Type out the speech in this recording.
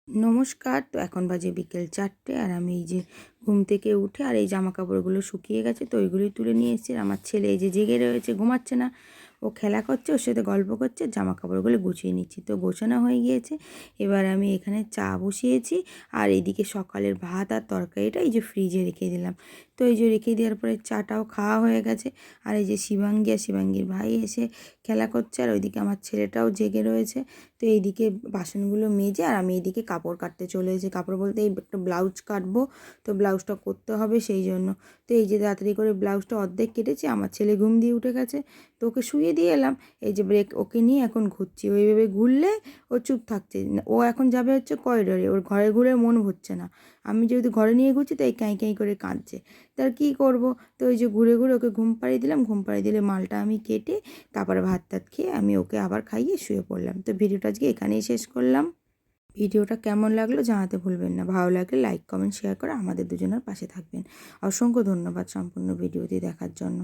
নমস্কার। তো এখন বাজে বিকেল 4টে আর আমি এই যে ঘুম থেকে উঠে আর এই জামা কাপড়গুলো শুকিয়ে গেছে তো ওইগুলোই তুলে নিয়ে এসেছি। আর আমার ছেলে এই যে জেগে রয়েছে, ঘুমাচ্ছে না, ও খেলা করছে, ওর সাথে গল্প করছে, জামা কাপড়গুলো গুছিয়ে নিচ্ছি। তো গোছানো হয়ে গিয়েছে। এবার আমি এখানে চা বসিয়েছি আর এইদিকে সকালের ভাত আর তরকারিটা এই যে ফ্রিজে রেখে দিলাম। তো এই যে রেখে দেওয়ার পরে চাটাও খাওয়া হয়ে গেছে। আর এই যে শিবাঙ্গী আর শিবাঙ্গীর ভাই এসে খেলা করছে আর ওইদিকে আমার ছেলেটাও জেগে রয়েছে। তো এইদিকে বাসনগুলো মেজে আর আমি এইদিকে কাপড় কাটতে চলে এসেছি। কাপড় বলতে এই একটা ব্লাউজ কাটবো, তো ব্লাউজটা করতে হবে সেই জন্য। তো এই যে তাড়াতাড়ি করে ব্লাউজটা অর্ধেক কেটেছি। আমার ছেলে ঘুম দিয়ে উঠে গেছে, তো ওকে শুইয়ে দিয়ে এলাম। এই যে ব্রেক ওকে নিয়ে এখন ঘুরছি, ওইভাবে ঘুরলে ও চুপ থাকছে না। ও এখন যাবে হচ্ছে করিডোরে, ওর ঘরে ঘুরে মন ভরছে না। আমি যেহেতু ঘরে নিয়ে ঘুরছি তাই ক্যাঁই ক্যাঁই করে কাঁদছে। তার কী করব, তো ওই যে ঘুরে ঘুরে ওকে ঘুম পাড়িয়ে দিলাম। ঘুম পাড়িয়ে দিলে মালটা আমি কেটে তারপরে ভাত টাত খেয়ে আমি ওকে আবার খাইয়ে শুয়ে পড়লাম। তো ভিডিওটা আজকে এখানেই শেষ করলাম। ভিডিওটা কেমন লাগলো জানাতে ভুলবেন না। ভালো লাগলে লাইক, কমেন্ট, শেয়ার করে আমাদের দুজনের পাশে থাকবেন। অসংখ্য ধন্যবাদ সম্পূর্ণ ভিডিওটি দেখার জন্য।